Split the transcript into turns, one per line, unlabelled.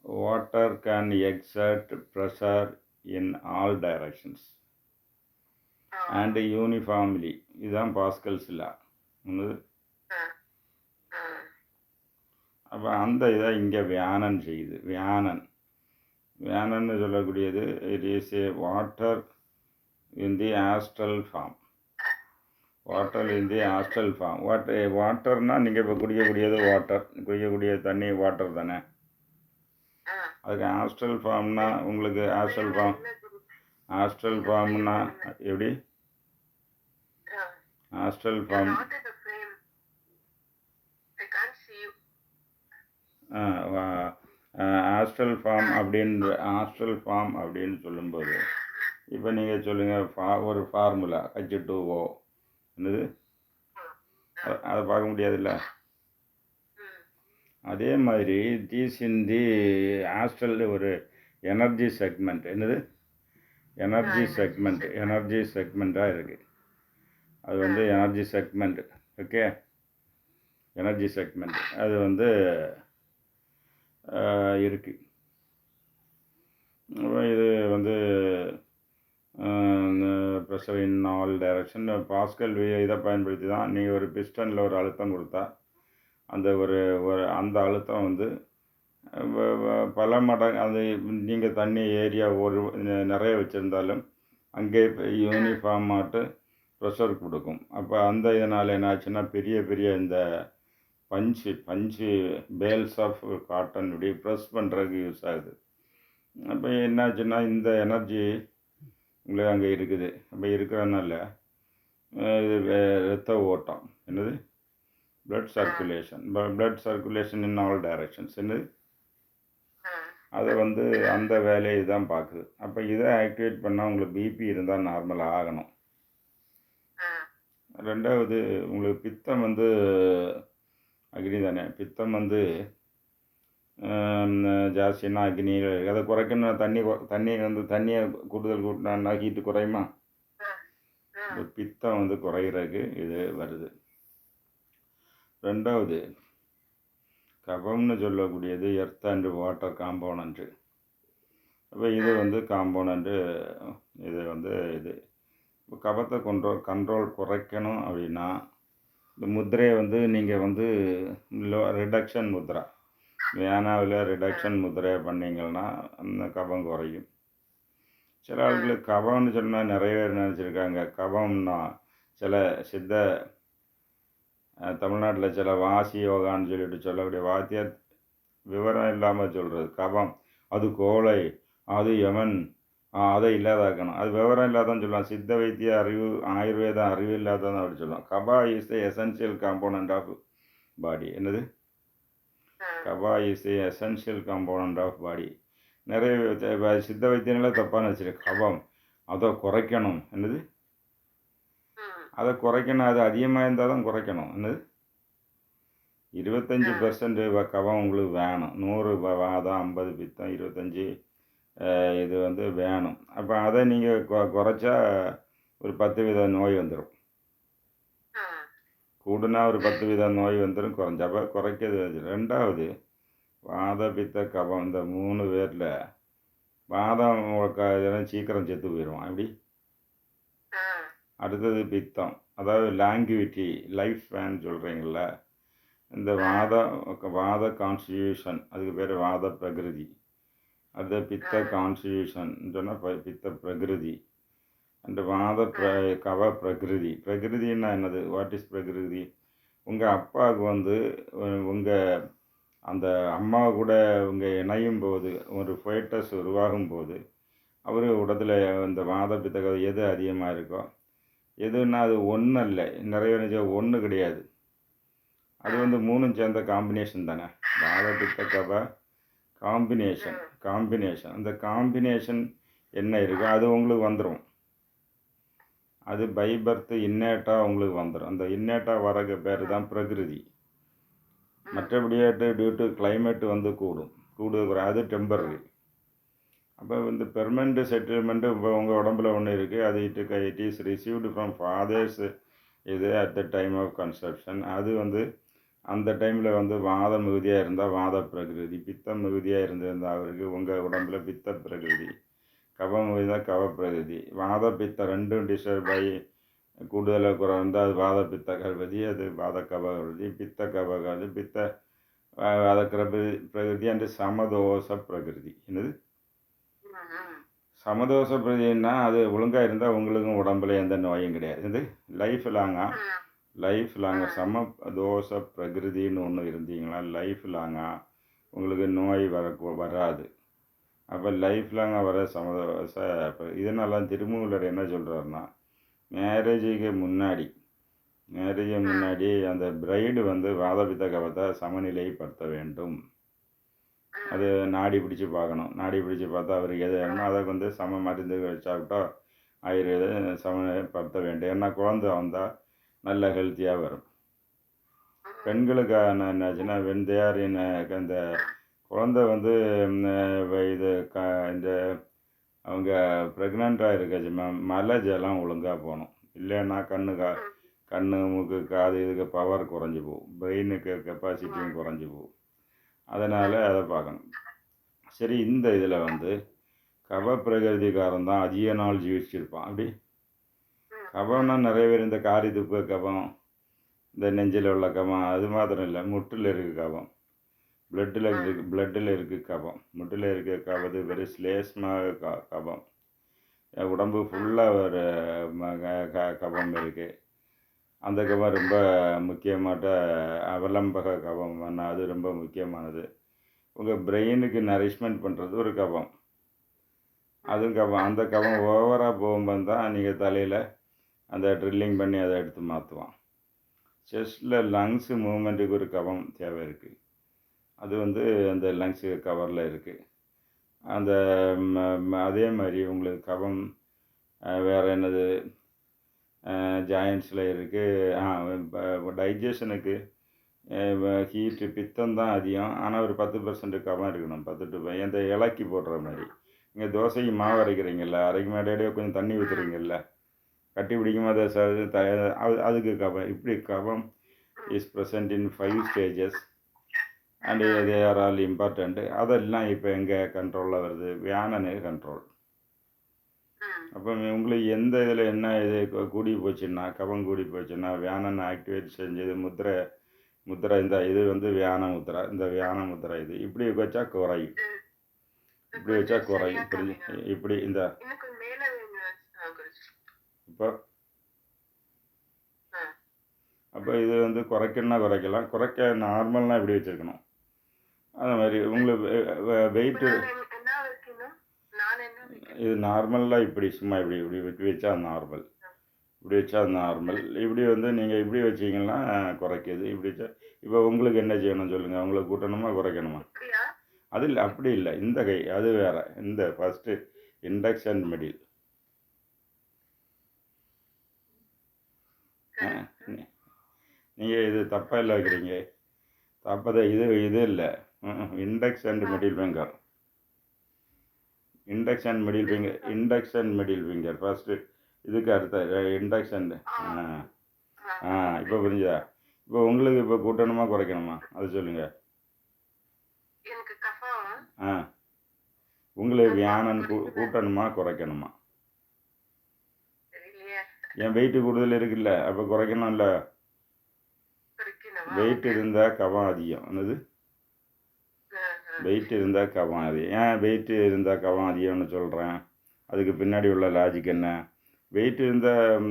water can exert pressure in all directions and uniformly. இதுதான் Pascal's law. அப்போ அந்த இதை இங்கே வியானன் செய்யுது. வியானன்னு சொல்லக்கூடியது it is a water in the astral form. Water in the astral form. வாட்டர்னால் நீங்கள் இப்போ குடிக்கக்கூடியது வாட்டர், குடிக்கக்கூடிய தண்ணி வாட்டர் தானே. அதுக்கு ஆஸ்ட்ரல் ஃபார்ம்னா உங்களுக்கு ஆஸ்ட்ரல் ஃபார்ம்னா எப்படி? ஆஸ்ட்ரல் ஃபார்ம் ஆஸ்ட்ரல் ஃபார்ம் அப்படின்னு சொல்லும்போது இப்போ நீங்கள் சொல்லுங்கள் ஒரு ஃபார்முலா H2O என்னது, அதை பார்க்க முடியாதுல்ல. அதே மாதிரி தீஸ் இன் தி ஆஸ்ட்ரல் ஒரு எனர்ஜி செக்மெண்ட். என்னது? எனர்ஜி செக்மெண்ட்டாக இருக்குது. அது வந்து energy segment. Okay, energy segment அது வந்து இருக்குது. இது வந்து pressure in all direction. Pascal இதை பயன்படுத்தி தான் நீங்கள் ஒரு பிஸ்டனில் ஒரு அழுத்தம் கொடுத்தா அந்த அந்த அழுத்தம் வந்து பல மடங்கு அது நீங்கள் தண்ணி ஏரியா நிறைய வச்சுருந்தாலும் அங்கே யூனிஃபார்மாட்டு ப்ரெஷர் கொடுக்கும். அப்போ அந்த இதனால் என்ன ஆச்சுன்னா பெரிய இந்த பஞ்சு பேல்ஸ் ஆஃப் காட்டன் இப்படி ப்ரெஸ் பண்ணுறதுக்கு யூஸ் ஆகுது. அப்போ என்னாச்சுன்னா இந்த எனர்ஜி உங்களுக்கு அங்கே இருக்குது. அப்போ இருக்கிறதுனால இது ரத்த ஓட்டம். என்னது? blood circulation in all directions. என்னது? அதை வந்து அந்த வேலையை தான் பார்க்குது. அப்போ இதை ஆக்டிவேட் பண்ணால் உங்களுக்கு பிபி இருந்தால் நார்மலாக ஆகணும். ரெண்டாவது உங்களுக்கு பித்தம் வந்து அக்னி தானே. பித்தம் வந்து ஜாஸ்தின்னா அக்னி அதை குறைக்கணும். தண்ணியை கூடுதல் கூட்டினா ஹீட்டு குறையுமா? பித்தம் வந்து குறைகிறதுக்கு இது வருது. ரெண்டாவது கபம்னு சொல்லக்கூடியது எர்த் அண்ட் வாட்டர் காம்போனண்ட்டு. அப்போ இது வந்து காம்போனண்ட்டு. இது வந்து இப்போ கபத்தை கண்ட்ரோல் குறைக்கணும் அப்படின்னா இந்த முத்திரையை வந்து நீங்கள் வந்து ரிடக்ஷன் முத்ரா, வியானாவில் ரிடக்ஷன் முத்திரையை பண்ணிங்கன்னா அந்த கபம் குறையும். சில ஆளுங்களுக்கு கபம்னு சொன்னால் நிறைய பேர் நினச்சிருக்காங்க. கபம்னா சில தமிழ்நாட்டில் சில வாசி யோகான்னு சொல்லிட்டு சொல்லக்கூடிய வாத்தியார் விவரம் இல்லாமல் சொல்கிறது. கபம் அது கோழை, அது யமன், அதை இல்லாதாக்கணும். அது விவரம் இல்லாதான் சொல்லுவான். சித்த வைத்திய அறிவு, ஆயுர்வேதம் அறிவு இல்லாதான் அப்படி சொல்லுவான். Kapha is the essential component of body. என்னது? Kapha is the essential component of body. நிறைய சித்த வைத்தியங்களே தப்பான வச்சுருக்கு. கபம் அதை குறைக்கணும். என்னது? அதை குறைக்கணும். அது அதிகமாக இருந்தால் தான் குறைக்கணும். என்னது? 25% கபம் உங்களுக்கு வேணும். 100 வாதம், 50 பித்தம், 25 இது வந்து வேணும். அப்போ அதை நீங்கள் குறைச்சா ஒரு 10 வித நோய் வந்துடும். கூடுனா ஒரு 10 வித நோய் வந்துடும். குறைஞ்சப்போ குறைக்கிறது. ரெண்டாவது வாத பித்த கபம், இந்த 3 பேரில் வாதம் இதெல்லாம் சீக்கிரம் செத்து போயிடுவான். எப்படி? அடுத்தது பித்தம், அதாவது லாங்குவிட்டி, லைஃப் ஸ்பேன் சொல்கிறீங்கள. இந்த வாத கான்ஸ்டியூஷன், அதுக்கு பேர் வாத பிரகிருதி. அது பித்த கான்ஸ்டியூஷன் சொன்னால் பித்த பிரகிருதி. அந்த கவ பிரகிருதி. பிரகிருதின்னா என்னது? வாட் இஸ் பிரகிருதி? உங்கள் அப்பாவுக்கு வந்து உங்கள் அந்த அம்மா கூட உங்கள் இணையும் போது, ஒரு ஃபேட்டஸ் உருவாகும் போது அவர் உடத்தில் இந்த வாத பித்த எது அதிகமாக இருக்கோ, எதுன்னா அது ஒன்று இல்லை, நிறைய ஒன்று கிடையாது. அது வந்து 3 சேர்ந்த காம்பினேஷன் தானே. வாத பித்த கப காம்பினேஷன். அந்த காம்பினேஷன் என்ன இருக்கோ அது உங்களுக்கு வந்துடும். அது பை பர்த் இன்னேட்டாக உங்களுக்கு வந்துடும். அந்த இன்னேட்டாக வரக்கு பேர் தான் பிரகிருதி. மற்றபடியாட்டு டியூ டு கிளைமேட் வந்து கூடுது, அது டெம்பரரி. அப்போ இந்த பெர்மனண்ட் செட்டில்மெண்ட்டு இப்போ உங்கள் உடம்புல ஒன்று இருக்குது. அது it is received from fathers இது at the time of conception. அது வந்து அந்த டைமில் வந்து வாதம் மிகுதியாக இருந்தால் வாத பிரகிருதி, பித்தம் மிகுதியாக இருந்திருந்தால் அவருக்கு உங்கள் உடம்புல பித்த பிரகிருதி, கபம் மிகுதியாக கவ பிரகிருதி. வாத பித்த ரெண்டும் டிஸ்டர்ப் ஆகி கூடுதலாக குறை இருந்தால் அது வாத பித்த கபதி, அது வாத கபகதி, பித்த கபகதி, பித்த வாத பிரகிருதி அண்டு சமதோஷ பிரகிருதி. என்னது சமதோஷ பிரகிருதினா அது ஒழுங்காக இருந்தால் உங்களுக்கும் உடம்புல எந்த நோயும் கிடையாது. இது லைஃப் லாங்காக சமதோஷ பிரகிருதின்னு ஒன்று இருந்தீங்களா லைஃப் லாங்காக உங்களுக்கு நோய் வராது. அப்போ லைஃப் லாங்காக வர சமதோஷ இதனால திருமூலர் என்ன சொல்கிறாருன்னா, மேரேஜுக்கு முன்னாடி அந்த பிரைடு வந்து வாதபித்த கவத்தை சமநிலைப்படுத்த வேண்டும். அது நாடி பிடிச்சி பார்க்கணும். நாடி பிடிச்சி பார்த்தா அவருக்கு எது வேணுமோ அதை வந்து சம மருந்து சாப்பிட்டா ஆயுர்வேத சமநிலைப்படுத்த வேண்டும். ஏன்னா குழந்தை வந்தால் நல்ல ஹெல்த்தியாக வரும். பெண்களுக்கு என்னாச்சுன்னா வெந்தையார் இந்த குழந்தை வந்து இது இந்த அவங்க ப்ரெக்னெண்ட்டாக இருக்க மலை ஜலம் ஒழுங்காக போகணும். இல்லைன்னா கண்ணு மூக்கு காது இதுக்கு பவர் குறைஞ்சி போகும், பிரெயினுக்கு கெப்பாசிட்டியும் குறைஞ்சி போகும். அதனால் அதை பார்க்கணும். சரி, இந்த இதில் வந்து கப பிரகிருதிக்காரன் தான் அதிக நாள் ஜீவிச்சிருப்பான். அப்படி கபம்னா நிறைய பேர் இந்த காரி துப்பு கபம், இந்த நெஞ்சில் உள்ள கபம், அது மாத்திரம் இல்லை, முட்டில் இருக்குது கபம், பிளட்டில் இருக்குது கபம், முட்டில் இருக்க கபது வெறும் ஸ்லேஸ்மாக கபம், உடம்பு ஃபுல்லாக ஒரு கபம் இருக்குது. அந்த கபம் ரொம்ப முக்கியமாட்ட அவலம்பக கபம், அது ரொம்ப முக்கியமானது. உங்கள் பிரெயினுக்கு நரிஷ்மெண்ட் பண்ணுறது ஒரு கபம், அதுவும் கபம். அந்த கபம் ஓவராக போகும்போது தான் நீங்கள் தலையில் அந்த ட்ரில்லிங் பண்ணி அதை எடுத்து மாற்றுவான். செஸ்டில் லங்ஸு மூமெண்ட்டுக்கு ஒரு கபம் தேவை இருக்குது. அது வந்து அந்த லங்ஸு கவரில் இருக்குது. அந்த அதே மாதிரி உங்களுக்கு கபம் வேறு என்னது ஜாயின்ஸில் இருக்குது. டைஜஷனுக்கு ஹீட்டு பித்தம் தான் அதிகம். ஆனால் ஒரு 10% கபம் இருக்கணும். 10 to 5 இந்த இலக்கி போடுற மாதிரி. நீங்கள் தோசைக்கு மாவு அரைக்கிறீங்கல்ல, அரைக்கும் இடையிடையே கொஞ்சம் தண்ணி ஊற்றுறீங்கல்ல, கட்டி பிடிக்கும் போது அதுக்கு கபம். இப்படி கபம் is present in 5 stages and they are all important. அதெல்லாம் இப்போ எங்கே கண்ட்ரோலில் வருது? வியானனு கண்ட்ரோல். அப்போ உங்களுக்கு எந்த இதில் என்ன இது கூடி போச்சுன்னா, கபம் கூடி போச்சுன்னா வியானன் ஆக்டிவேட் செஞ்சது முத்திரை இந்த இது வந்து வியான முத்திரை. இந்த வியான முத்திரை இது இப்படி வச்சா குறையும், இப்படி வச்சா குறையும். இப்படி இந்த அப்போ இது வந்து குறைக்கலாம். குறைக்க நார்மல்னால் இப்படி வச்சுருக்கணும். அது மாதிரி உங்களுக்கு வெயிட்டு இது நார்மலாக இப்படி சும்மா இப்படி வச்சா நார்மல், இப்படி வச்சா நார்மல். இப்படி வந்து நீங்கள் இப்படி வச்சிங்கன்னா குறைக்கிது. இப்படி வச்சா இப்போ உங்களுக்கு என்ன செய்யணும் சொல்லுங்கள்? உங்களுக்கு கூட்டணுமா குறைக்கணுமா? அது இல்லை, அப்படி இல்லை. இந்த கை அது வேறு. இந்த ஃபஸ்ட்டு இண்டெக்ஸ் அண்ட் மிடில். நீங்கள் இது தப்பாக இல்லை வைக்கிறீங்க. தப்பதை இது இல்லை. Index and middle finger. Index and middle finger first. இதுக்கு அடுத்த இண்டெக்ஸ் அண்ட் இப்போ புரிஞ்சுதா? இப்போ உங்களுக்கு இப்போ கூட்டணுமா குறைக்கணுமா அது சொல்லுங்கள். உங்களுக்கு வியானன் கூட்டணுமா குறைக்கணுமா? என் வெயிட்டு கூடுதல் இருக்குல்ல, அப்போ குறைக்கணும்ல. வெயிட் இருந்தால் கபம் அதிகம். என்னது வெயிட் இருந்தால் கபம் அதிகம்? ஏன் வெயிட்டு இருந்தால் கபம் அதிகம்னு சொல்கிறேன்? அதுக்கு பின்னாடி உள்ள லாஜிக் என்ன? வெயிட் இருந்தால்